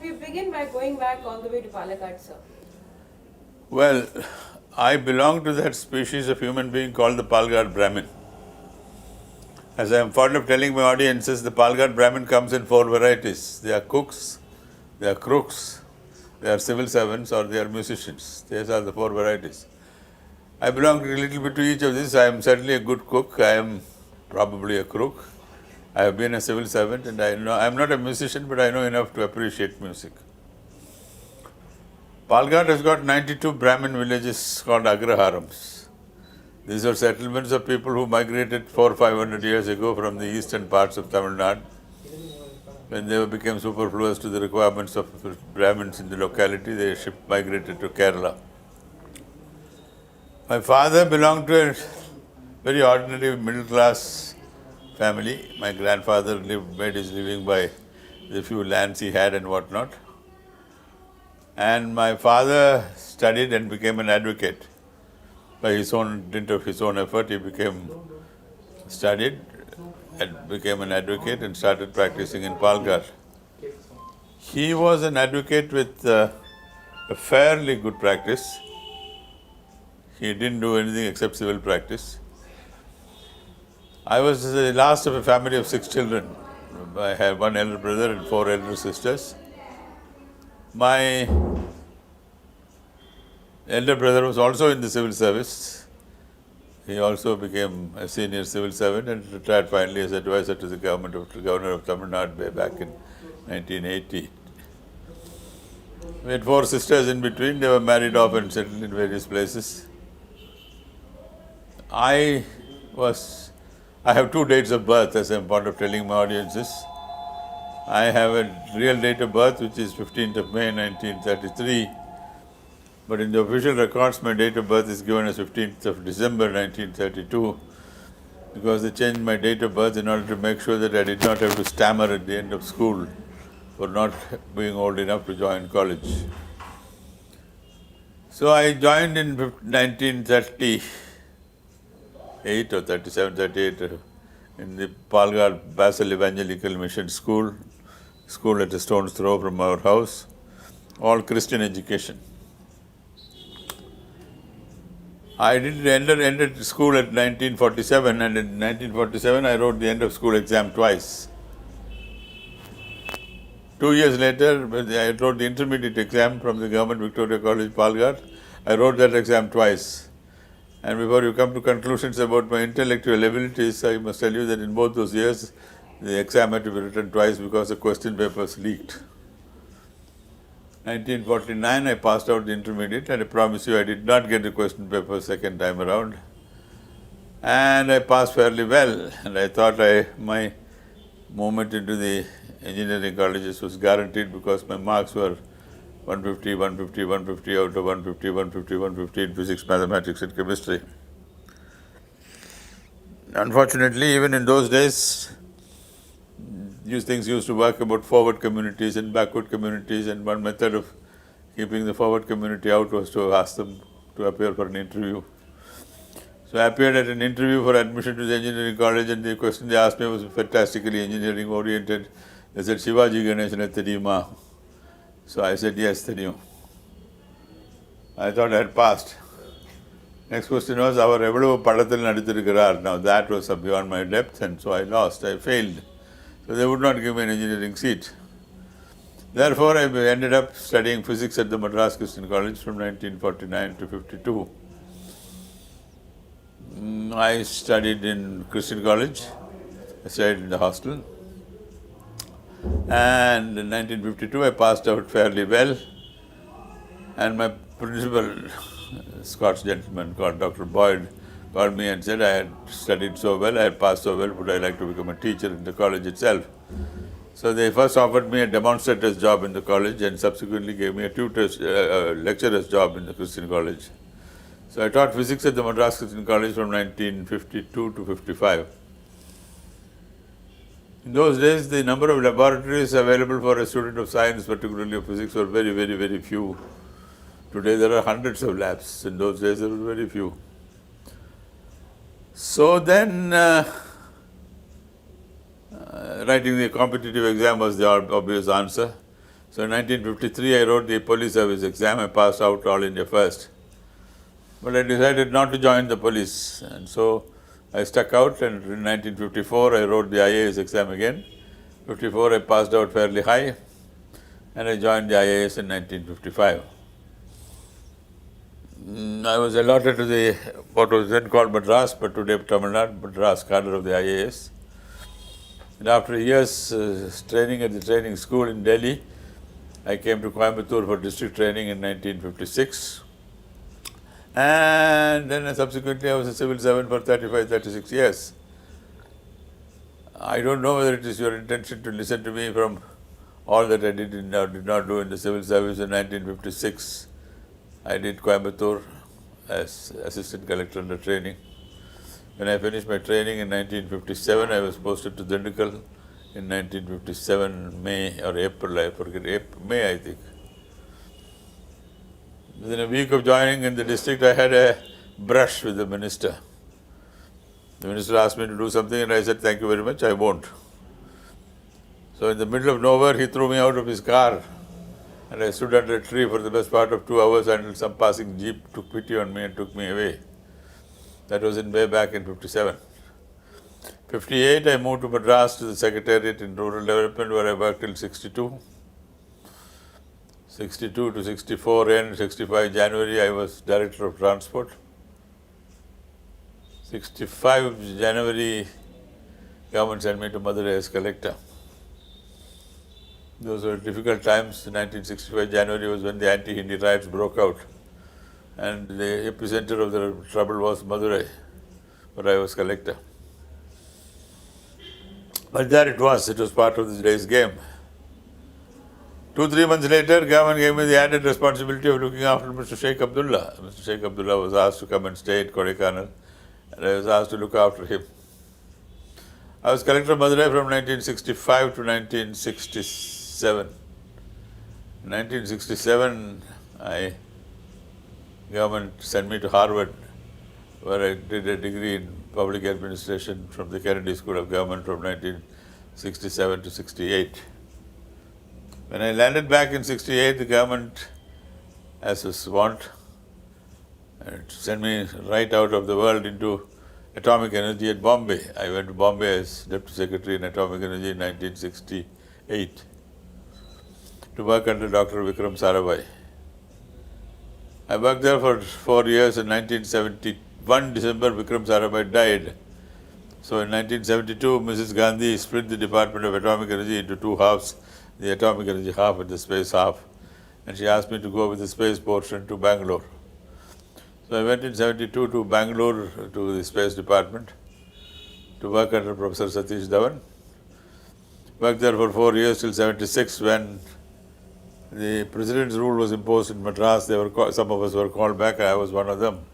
we begin by going back all the way to Palakkad, sir. Well, I belong to that species of human being called the Palghat Brahmin. As I am fond of telling my audiences, the Palghat Brahmin comes in 4 varieties. They are cooks, they are crooks, they are civil servants, or they are musicians. These are the 4 varieties. I belong a little bit to each of these. I am certainly a good cook. I am probably a crook. I have been a civil servant, and I am not a musician, but I know enough to appreciate music. Palghat has got 92 Brahmin villages called Agraharams. These are settlements of people who migrated 400 or 500 years ago from the eastern parts of Tamil Nadu. When they became superfluous to the requirements of Brahmins in the locality, they migrated to Kerala. My father belonged to a very ordinary middle class family. My grandfather made his living by the few lands he had and whatnot. And my father studied and became an advocate. By his own dint of his own effort, he studied and became an advocate and started practicing in Palghat. He was an advocate with a fairly good practice. He didn't do anything except civil practice. I was the last of a family of 6 children. I had 1 elder brother and 4 elder sisters. My elder brother was also in the civil service. He also became a senior civil servant and retired finally as advisor to the governor of Tamil Nadu back in 1980. We had 4 sisters in between. They were married off and settled in various places. I have 2 dates of birth, as I'm fond of telling my audiences. I have a real date of birth, which is 15th of May 1933. But in the official records, my date of birth is given as 15th of December 1932, because they changed my date of birth in order to make sure that I did not have to stammer at the end of school for not being old enough to join college. So I joined in 1938 or 37, 38 in the Palghat Basel Evangelical Mission School at a stone's throw from our house, all Christian education. I entered school at 1947, and in 1947 I wrote the end of school exam twice. 2 years later, I wrote the intermediate exam from the Government Victoria College, Palghat. I wrote that exam twice. And before you come to conclusions about my intellectual abilities, I must tell you that in both those years, the exam had to be written twice because the question papers leaked. 1949, I passed out the intermediate, and I promise you I did not get the question paper second time around. And I passed fairly well, and I thought my movement into the engineering colleges was guaranteed because my marks were 150, 150, 150 out of 150, 150, 150 in physics, mathematics, and chemistry. Unfortunately, even in those days, these things used to work about forward communities and backward communities, and one method of keeping the forward community out was to ask them to appear for an interview. So I appeared at an interview for admission to the engineering college, and the question they asked me was fantastically engineering oriented. They said, "Shivaji Ganeshan Theriyuma?" So I said, "Yes, Theriyum." I thought I had passed. Next question was, "Our evalavu padathil nadithirukkarar." Now that was beyond my depth, and so I lost. I failed. So they would not give me an engineering seat. Therefore, I ended up studying physics at the Madras Christian College from 1949 to 52. I studied in Christian College. I studied in the hostel. And in 1952, I passed out fairly well. And my principal, a Scots gentleman called Dr. Boyd, called me and said I had studied so well, I had passed so well, would I like to become a teacher in the college itself? So they first offered me a demonstrator's job in the college and subsequently gave me a lecturer's job in the Christian College. So I taught physics at the Madras Christian College from 1952 to 55. In those days, the number of laboratories available for a student of science, particularly of physics, were very, very, very few. Today there are hundreds of labs. In those days there were very few. So then, writing the competitive exam was the obvious answer. So in 1953, I wrote the police service exam. I passed out all India first. But I decided not to join the police. And so I stuck out, and in 1954, I wrote the IAS exam again. 54, I passed out fairly high, and I joined the IAS in 1955. I was allotted to the, what was then called Madras, but today Tamil Nadu, Madras cadre of the IAS. And after years training at the training school in Delhi, I came to Coimbatore for district training in 1956. And then subsequently I was a civil servant for 35, 36 years. I don't know whether it is your intention to listen to me from all that I did not do in the civil service in 1956. I did Coimbatore as assistant collector under training. When I finished my training in 1957, I was posted to Dindigul in 1957, May or April, I forget, May I think. Within a week of joining in the district, I had a brush with the minister. The minister asked me to do something and I said, thank you very much, I won't. So in the middle of nowhere, he threw me out of his car and I stood under a tree for the best part of 2 hours until some passing jeep took pity on me and took me away. That was way back in 57. 58, I moved to Madras to the Secretariat in Rural Development where I worked till 62. 62 to 64 and 65 January, I was Director of Transport. 65 January, government sent me to Madurai as Collector. Those were difficult times. 1965 January was when the anti-Hindi riots broke out. And the epicenter of the trouble was Madurai, where I was Collector. But there it was part of this day's game. 2-3 months later, government gave me the added responsibility of looking after Mr. Sheikh Abdullah. Mr. Sheikh Abdullah was asked to come and stay at Kodaikanal, and I was asked to look after him. I was Collector of Madurai from 1965 to 1967. In 1967, government sent me to Harvard, where I did a degree in public administration from the Kennedy School of Government from 1967 to 68. When I landed back in 68, the government, as was wont, sent me right out of the world into atomic energy at Bombay. I went to Bombay as Deputy Secretary in Atomic Energy in 1968 to work under Dr. Vikram Sarabhai. I worked there for 4 years. In 1971 December, Vikram Sarabhai died. So in 1972, Mrs. Gandhi split the Department of Atomic Energy into two halves, the atomic energy half and the space half. And she asked me to go with the space portion to Bangalore. So I went in 72 to Bangalore to the Space Department to work under Professor Satish Dhawan. Worked there for 4 years till 76 when the President's rule was imposed in Madras. Some of us were called back, I was one of them.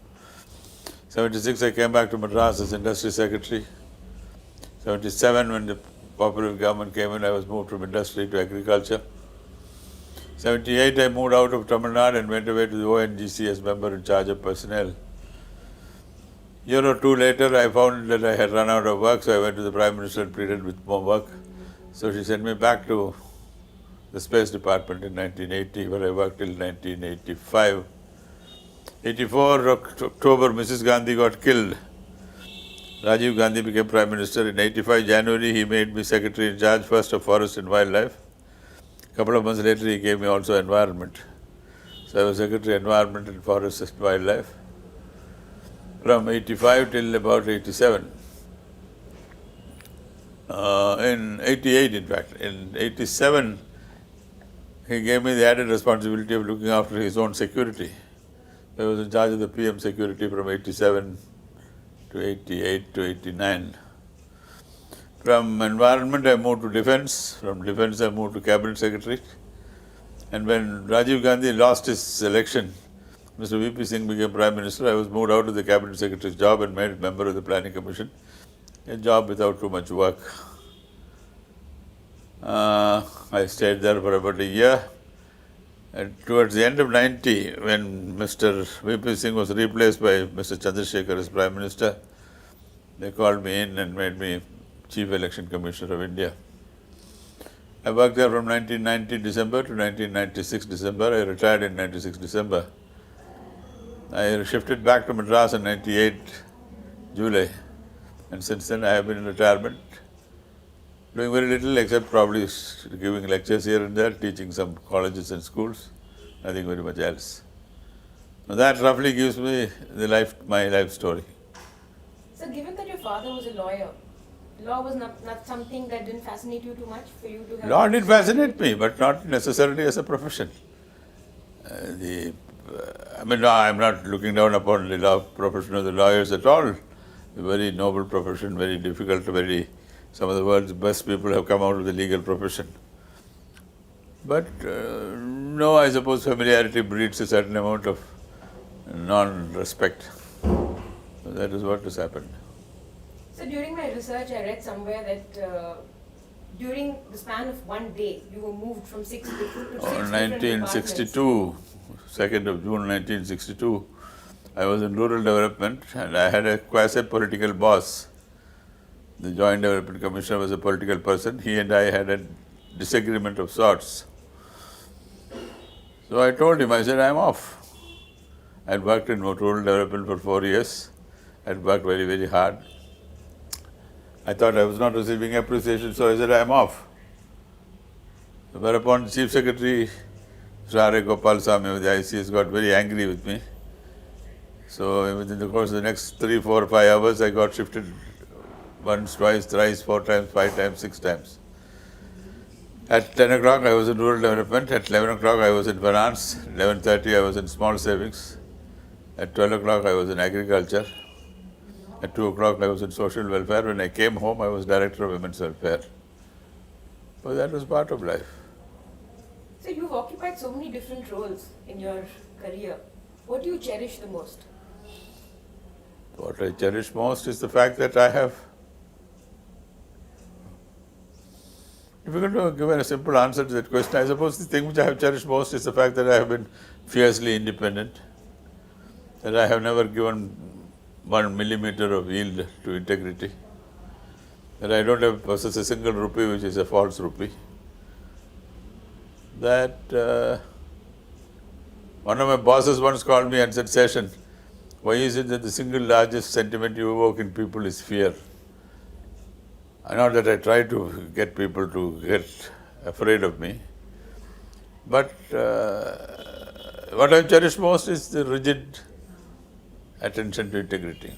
76 I came back to Madras as Industry Secretary. 77 when the Popular government came in, I was moved from industry to agriculture. 78 I moved out of Tamil Nadu and went away to the ONGC as member in charge of personnel. Year or two later, I found that I had run out of work, so I went to the Prime Minister and pleaded with more work. So she sent me back to the Space Department in 1980, where I worked till 1985. 84 October, Mrs. Gandhi got killed. Rajiv Gandhi became Prime Minister. In 85 January, he made me Secretary in charge first of Forest and Wildlife. A couple of months later, he gave me also Environment. So I was Secretary Environment and Forest and Wildlife from 85 till about 87. In 88, in fact. In 87, he gave me the added responsibility of looking after his own security. I was in charge of the PM security from 87 to 88 to 89. From Environment, I moved to Defence. From Defence, I moved to Cabinet Secretary. And when Rajiv Gandhi lost his election, Mr. V.P. Singh became Prime Minister. I was moved out of the Cabinet Secretary's job and made member of the Planning Commission. A job without too much work. I stayed there for about a year. And towards the end of 90, when Mr. V.P. Singh was replaced by Mr. Chandrasekhar as Prime Minister, they called me in and made me Chief Election Commissioner of India. I worked there from 1990 December to 1996 December. I retired in 96 December. I shifted back to Madras in 98 July. And since then I have been in retirement, doing very little except probably giving lectures here and there, teaching some colleges and schools, nothing very much else. Now that roughly gives me my life story. So given that your father was a lawyer, law was not something that didn't fascinate you too much for you to have... Law did fascinate me, but not necessarily as a profession. I'm not looking down upon the law profession of the lawyers at all. A very noble profession, very difficult, some of the world's best people have come out of the legal profession. But no, I suppose familiarity breeds a certain amount of non-respect. So that is what has happened. So during my research, I read somewhere that during the span of one day, you were moved from 6 to 6 1962, 2nd of June 1962, I was in rural development and I had a quasi-political boss. The Joint Development Commissioner was a political person. He and I had a disagreement of sorts. So I told him, I said, I'm off. I had worked in rural development for 4 years. I had worked very, very hard. I thought I was not receiving appreciation, so I said, I'm off. Whereupon Chief Secretary Sri Gopal Swami of the ICS got very angry with me. So within the course of the next 3, 4, 5 hours, I got shifted once, twice, thrice, 4 times, 5 times, 6 times. At 10 o'clock, I was in rural development. At 11 o'clock, I was in finance. 11:30, I was in small savings. At 12 o'clock, I was in agriculture. At 2 o'clock, I was in social welfare. When I came home, I was director of women's welfare. But that was part of life. So you've occupied so many different roles in your career. What do you cherish the most? What I cherish most is the fact that I have... Difficult to give a simple answer to that question. I suppose the thing which I have cherished most is the fact that I have been fiercely independent, that I have never given 1 millimeter of yield to integrity, that I don't have possess a single rupee which is a false rupee, that one of my bosses once called me and said, Session, why is it that the single largest sentiment you evoke in people is fear? I know that I try to get people to get afraid of me, but what I cherish most is the rigid attention to integrity.